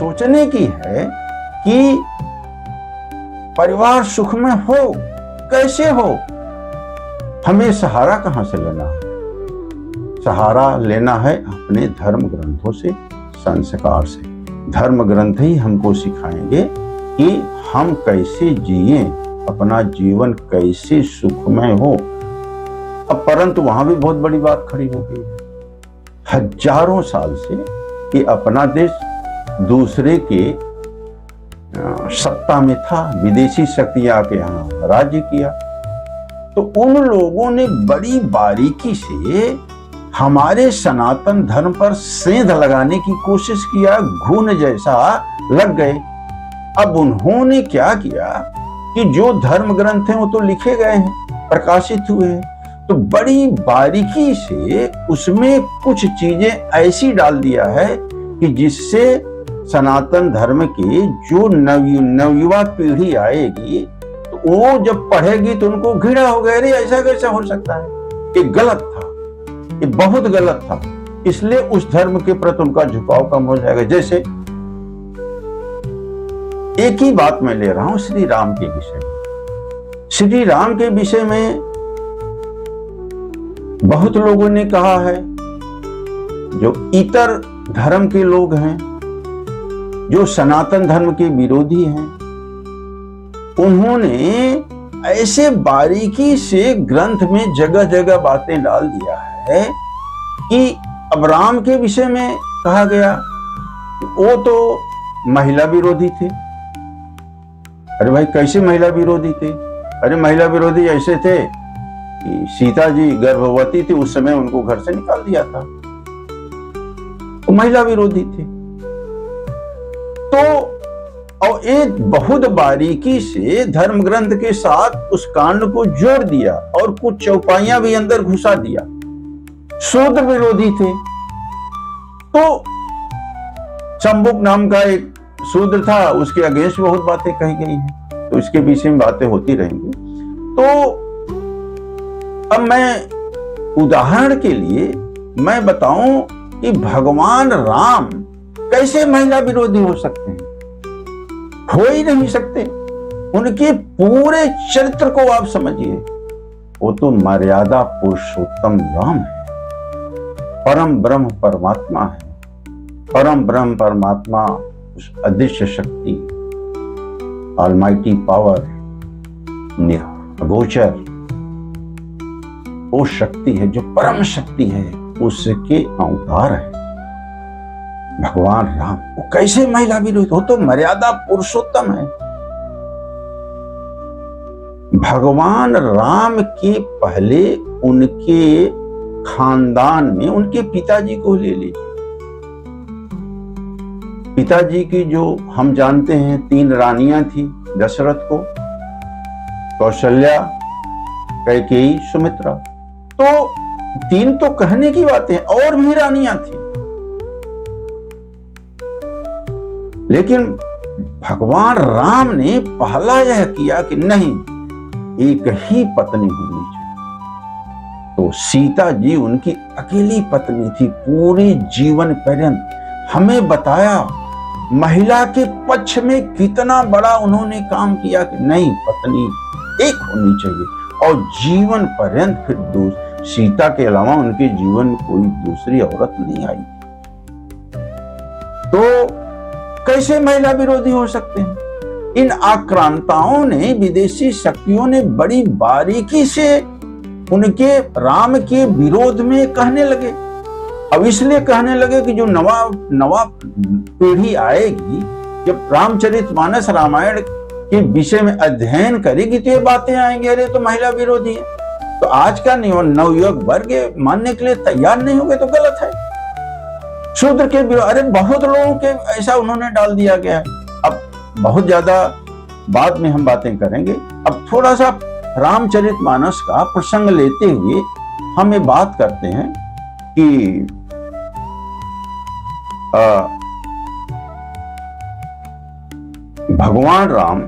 सोचने की है कि परिवार सुख में हो, कैसे हो। हमें सहारा कहां से लेना है? सहारा लेना है अपने धर्म ग्रंथों से, संस्कार से। धर्म ग्रंथ ही हमको सिखाएंगे कि हम कैसे जिए, अपना जीवन कैसे सुखमय हो। अब परंतु वहां भी बहुत बड़ी बात खड़ी हो गई है। हजारों साल से कि अपना देश दूसरे के सत्ता में था, विदेशी शक्तियां आके यहाँ राज्य किया, तो उन लोगों ने बड़ी बारीकी से हमारे सनातन धर्म पर सेंध लगाने की कोशिश किया, घून जैसा लग गए। अब उन्होंने क्या किया कि जो धर्म ग्रंथ हैं वो तो लिखे गए हैं, प्रकाशित हुए हैं, तो बड़ी बारीकी से उसमें कुछ चीजें ऐसी डाल दिया है कि जिससे सनातन धर्म की जो नवयुवा पीढ़ी आएगी तो वो जब पढ़ेगी तो उनको घृणा हो गया, अरे ऐसा कैसा हो सकता है, ये गलत था, ये बहुत गलत था। इसलिए उस धर्म के प्रति उनका झुकाव कम हो जाएगा। जैसे एक ही बात मैं ले रहा हूं श्री राम के विषय में। श्री राम के विषय में बहुत लोगों ने कहा है, जो इतर धर्म के लोग हैं, जो सनातन धर्म के विरोधी हैं, उन्होंने ऐसे बारीकी से ग्रंथ में जगह जगह बातें डाल दिया है कि अब राम के विषय में कहा गया वो तो महिला विरोधी थे। अरे भाई कैसे महिला विरोधी थे? अरे महिला विरोधी ऐसे थे कि सीता जी गर्भवती थी, उस समय उनको घर से निकाल दिया था, तो महिला विरोधी थे। तो और एक बहुत बारीकी से धर्म ग्रंथ के साथ उस कांड को जोड़ दिया और कुछ चौपाइयां भी अंदर घुसा दिया। शूद्र विरोधी थे, तो चंबुक नाम का एक शूद्र था, उसके अगेंस्ट बहुत बातें कही गई हैं, तो इसके विषय में बातें होती रहेंगी। तो अब मैं उदाहरण के लिए मैं बताऊं कि भगवान राम कैसे महिला विरोधी हो सकते हैं? हो ही नहीं सकते। उनके पूरे चरित्र को आप समझिए, वो तो मर्यादा पुरुषोत्तम राम है, परम ब्रह्म परमात्मा है। परम ब्रह्म परमात्मा उस अदृश्य शक्ति, ऑलमाइटी पावर, अगोचर, वो शक्ति है जो परम शक्ति है, उसके अवतार है भगवान राम। वो कैसे महिला विरोधी? वो तो मर्यादा पुरुषोत्तम है। भगवान राम के पहले उनके खानदान में उनके पिताजी को ले लीजिए। पिताजी की जो हम जानते हैं 3 रानियां थी दशरथ को, कौशल्या, कैकेयी, सुमित्रा। तो 3 तो कहने की बातें, और भी रानियां थी, लेकिन भगवान राम ने पहला यह किया कि नहीं, एक ही पत्नी होनी चाहिए। तो सीता जी उनकी अकेली पत्नी थी पूरे जीवन पर्यंत। हमें बताया महिला के पक्ष में कितना बड़ा उन्होंने काम किया कि नहीं, पत्नी एक होनी चाहिए। और जीवन पर्यंत फिर सीता के अलावा उनके जीवन में कोई दूसरी औरत नहीं आई। तो कैसे महिला विरोधी हो सकते हैं? इन आक्रांताओं ने, विदेशी शक्तियों ने बड़ी बारीकी से उनके राम के विरोध में कहने लगे। अब इसलिए कहने लगे कि जो नवा पीढ़ी आएगी, जब रामचरितमानस रामायण के विषय में अध्ययन करेगी तो ये बातें आएंगी, अरे तो महिला विरोधी है। तो आज का नवयुवक वर्ग मानने के लिए तैयार नहीं हो गए तो गलत है। शूद्र के विरोध, अरे बहुत लोगों के ऐसा उन्होंने डाल दिया गया है। अब बहुत ज्यादा बाद में हम बातें करेंगे। अब थोड़ा सा रामचरितमानस का प्रसंग लेते हुए हम ये बात करते हैं कि भगवान राम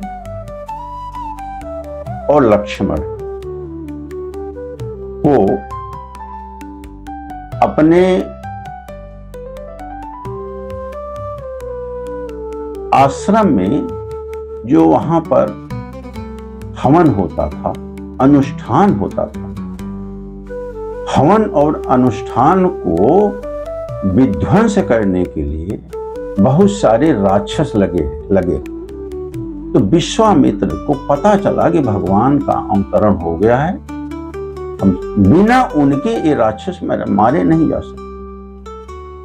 और लक्ष्मण को अपने आश्रम में जो वहां पर हवन होता था, अनुष्ठान होता था, हवन और अनुष्ठान को विध्वंस करने के लिए बहुत सारे राक्षस लगे। तो विश्वामित्र को पता चला कि भगवान का अवतरण हो गया है, हम बिना उनके ये राक्षस मारे नहीं जा सकते।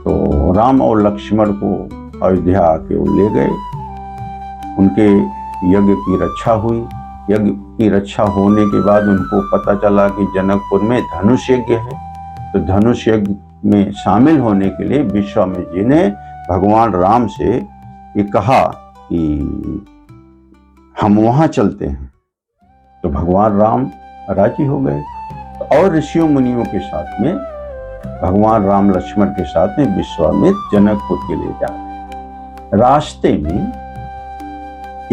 तो राम और लक्ष्मण को अयोध्या आके वो ले गए, उनके यज्ञ की रक्षा हुई। यज्ञ की रक्षा होने के बाद उनको पता चला कि जनकपुर में धनुष यज्ञ है, तो धनुष यज्ञ में शामिल होने के लिए विश्वामित्र जी ने भगवान राम से ये कहा कि हम वहां चलते हैं। तो भगवान राम राजी हो गए और ऋषियों मुनियों के साथ में भगवान राम लक्ष्मण के साथ में विश्वामित्र जनकपुर के लिए जा रहे। रास्ते में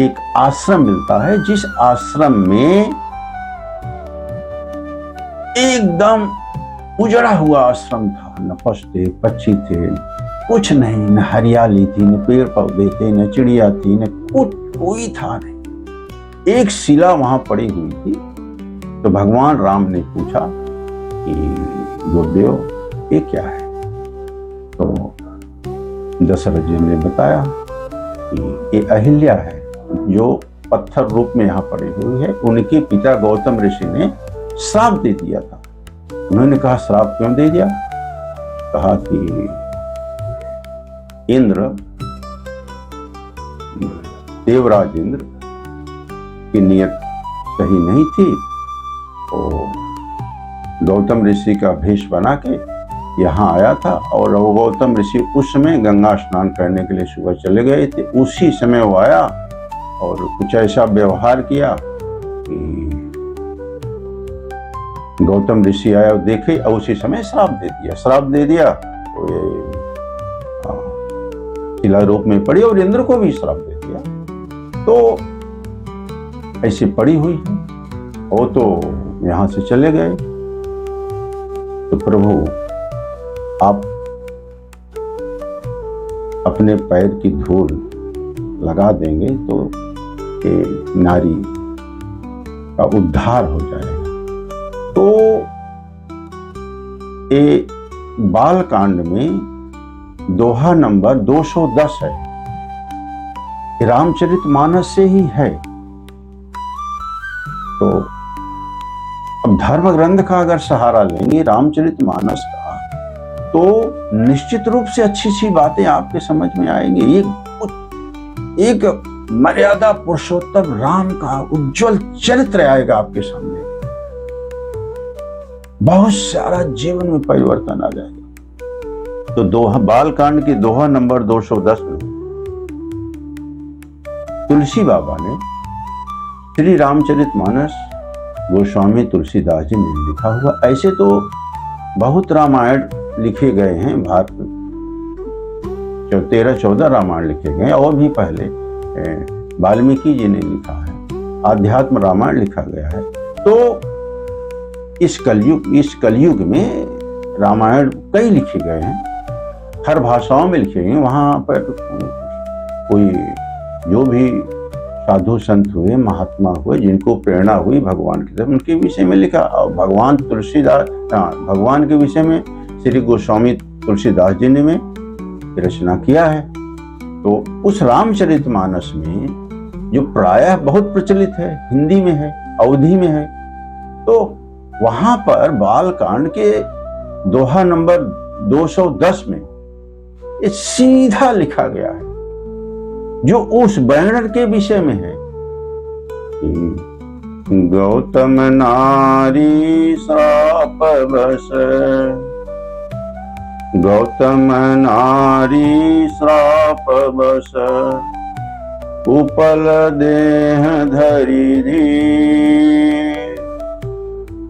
एक आश्रम मिलता है, जिस आश्रम में एकदम उजड़ा हुआ आश्रम था, न पशु पक्षी थे, कुछ नहीं, न हरियाली थी, न पेड़ पौधे थे, न चिड़िया थी, न कुछ कोई था नहीं। एक शिला वहां पड़ी हुई थी। तो भगवान राम ने पूछा कि गुरुदेव ये क्या है? तो दशरथ जी ने बताया कि ये अहिल्या है, जो पत्थर रूप में यहाँ पड़ी हुई है। उनके पिता गौतम ऋषि ने श्राप दे दिया था। उन्होंने कहा श्राप क्यों दे दिया? कहा कि इंद्र, देवराज इंद्र की नियत सही नहीं थी, तो गौतम ऋषि का भेष बना के यहाँ आया था, और वो गौतम ऋषि उस समय गंगा स्नान करने के लिए सुबह चले गए थे। उसी समय वो आया और कुछ ऐसा व्यवहार किया कि गौतम ऋषि आया और देखे, और उसी समय श्राप दे दिया। तो ये शिला रूप में पड़ी और इंद्र को भी श्राप दे दिया। तो ऐसी पड़ी हुई है। वो तो यहां से चले गए। तो प्रभु आप अपने पैर की धूल लगा देंगे तो ये नारी का उद्धार हो जाएगा। तो ये बाल कांड में दोहा नंबर 210 है, रामचरितमानस से ही है। तो अब धर्म ग्रंथ का अगर सहारा लेंगे रामचरितमानस का, तो निश्चित रूप से अच्छी सी बातें आपके समझ में आएंगी। एक मर्यादा पुरुषोत्तम राम का उज्जवल चरित्र आएगा आपके सामने। बहुत सारा जीवन में परिवर्तन आ जाएगा। तो दोहा, बाल कांड की दोहा नंबर 210 में तुलसी बाबा ने श्री रामचरितमानस गोस्वामी तुलसीदास जी ने लिखा हुआ। ऐसे तो बहुत रामायण लिखे गए हैं भारत में, 13-14 रामायण लिखे गए, और भी पहले वाल्मीकि जी ने लिखा है, आध्यात्म रामायण लिखा गया है। तो इस कलयुग में रामायण कई लिखे गए हैं, हर भाषाओं में लिखे गए हैं। वहां पर कोई जो भी साधु संत हुए, महात्मा हुए, जिनको प्रेरणा हुई भगवान की तरफ, उनके विषय में लिखा। और भगवान तुलसीदास, भगवान के विषय में श्री गोस्वामी तुलसीदास जी ने में रचना किया है। तो उस रामचरितमानस में जो प्रायः बहुत प्रचलित है, हिंदी में है, अवधी में है, तो वहां पर बाल कांड के दोहा नंबर 210 में ये सीधा लिखा गया है, जो उस बैनर के विषय में है। गौतम नारी श्राप बस, गौतम नारी श्राप बस, उपल देह धरि धी।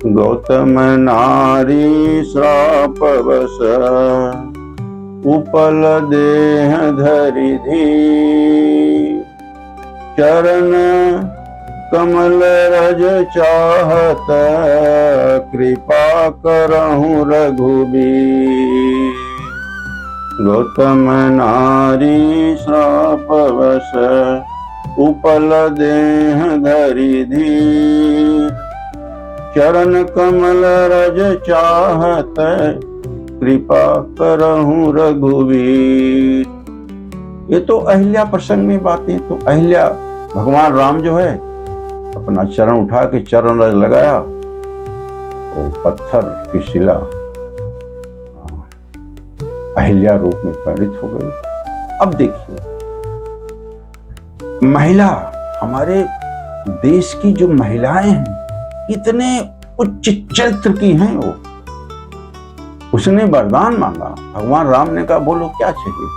गौतम नारी श्राप बस, उपल देह धरि धी। चरण कमल रज चाहत, कृपा करहु रघुबीर। गौतम नारी श्रापवश उपल देह धरि धीर, चरण कमल रज चाहत कृपा करहूं रघुवीर। ये तो अहिल्या प्रसंग में बातें। तो अहिल्या भगवान राम जो है अपना चरण उठा के चरण रज लगाया, तो पत्थर की शिला अहिल्या रूप में परिणित हो गई। अब देखिए, महिला, हमारे देश की जो महिलाएं हैं कितने उच्च चरित्र की हैं वो। उसने वरदान मांगा, भगवान राम ने कहा बोलो क्या चाहिए।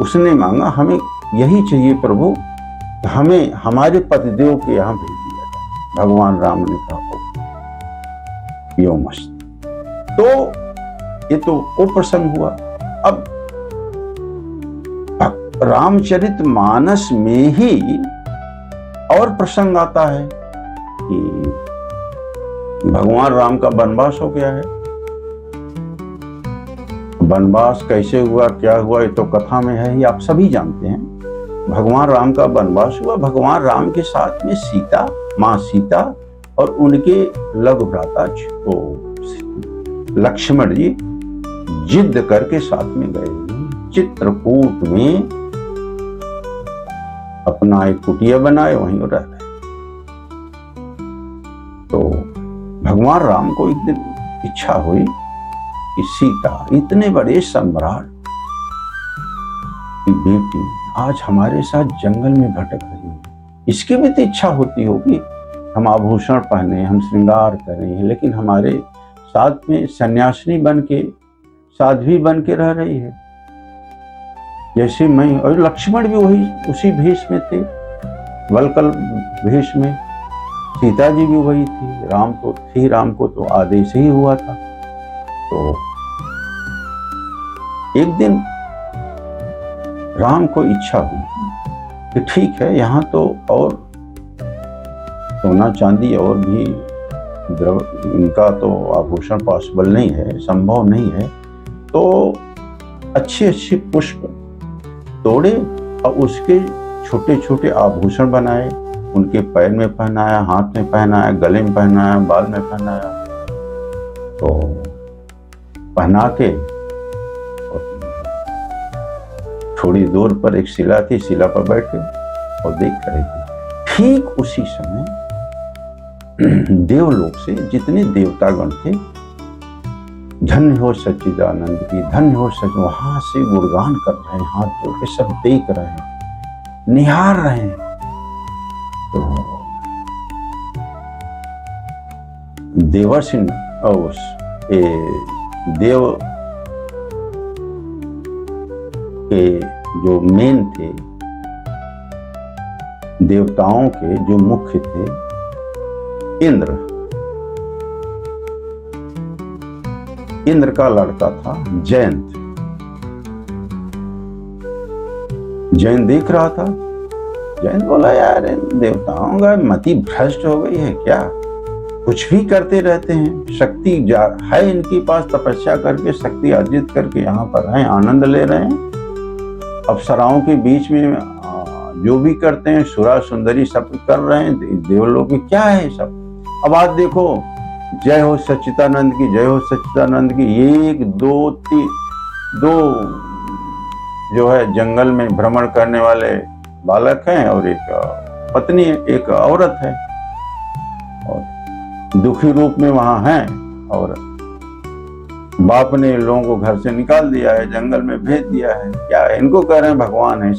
उसने मांगा हमें यही चाहिए प्रभु, हमें हमारे पतिदेव के यहाँ भेज दिया जाए। भगवान राम ने कहा यो मस्त। तो ये तो वो प्रसंग हुआ। अब रामचरित मानस में ही और प्रसंग आता है कि भगवान राम का वनवास हो गया है। वनवास कैसे हुआ, क्या हुआ, ये तो कथा में है ही, आप सभी जानते हैं। भगवान राम का वनवास हुआ। भगवान राम के साथ में सीता, मां सीता और उनके लघु भ्राता लक्ष्मण जी जिद करके साथ में गए। चित्रकूट में अपना एक कुटिया बनाए, वहीं रह रहे। तो भगवान राम को एक दिन इच्छा हुई कि सीता, इतने बड़े सम्राट की बेटी आज हमारे साथ जंगल में भटक रही है, इसकी भी तो इच्छा होती होगी हम आभूषण पहने, हम श्रृंगार करें, लेकिन हमारे साथ में सन्यासिनी बन के, साध्वी बन के रह रही है। जैसे मैं और लक्ष्मण भी वही उसी भेष में थे, वलकल भेष में। सीता जी भी वही थी, राम तो थी, राम को तो आदेश ही हुआ था। तो एक दिन राम को इच्छा हुई कि ठीक है, यहाँ तो और सोना चांदी और भी इनका तो आभूषण पॉसिबल नहीं है, संभव नहीं है। तो अच्छे अच्छे पुष्प तोड़े और उसके छोटे छोटे आभूषण बनाए, उनके पैर में पहनाया, हाथ में पहनाया, गले में पहनाया, बाल में पहनाया। तो पहना के थोड़ी दूर पर एक शिला थी, शिला पर बैठे और देख रहे थे। ठीक उसी समय देवलोक से जितने देवतागण थे, धन्य हो सच्चिदानंद की, धन्य हो सच, वहां से गुणगान कर रहे हैं, हाथ जोड़ के सब देख रहे हैं, निहार रहे हैं। तो देवर्षि देव के जो मेन थे, देवताओं के जो मुख्य थे, इंद्र का लड़का था जयंत। जयंत देख रहा था। जयंत बोला यार इन देवताओं का मति भ्रष्ट हो गई है क्या, कुछ भी करते रहते हैं। शक्ति है इनके पास, तपस्या करके शक्ति अर्जित करके यहाँ पर हैं, आनंद ले रहे हैं। अप्सराओं के बीच में जो भी करते हैं, सुरा सुंदरी सब कर रहे हैं, देवलोक में क्या है सब। अब आज देखो, जय हो सच्चिदानंद की, जय हो सच्चिदानंद की। एक दो जो है जंगल में भ्रमण करने वाले बालक हैं और एक पत्नी, एक औरत है, और दुखी रूप में वहां हैं। और बाप ने लोगों को घर से निकाल दिया है, जंगल में भेज दिया है। क्या है, इनको कह रहे हैं भगवान है।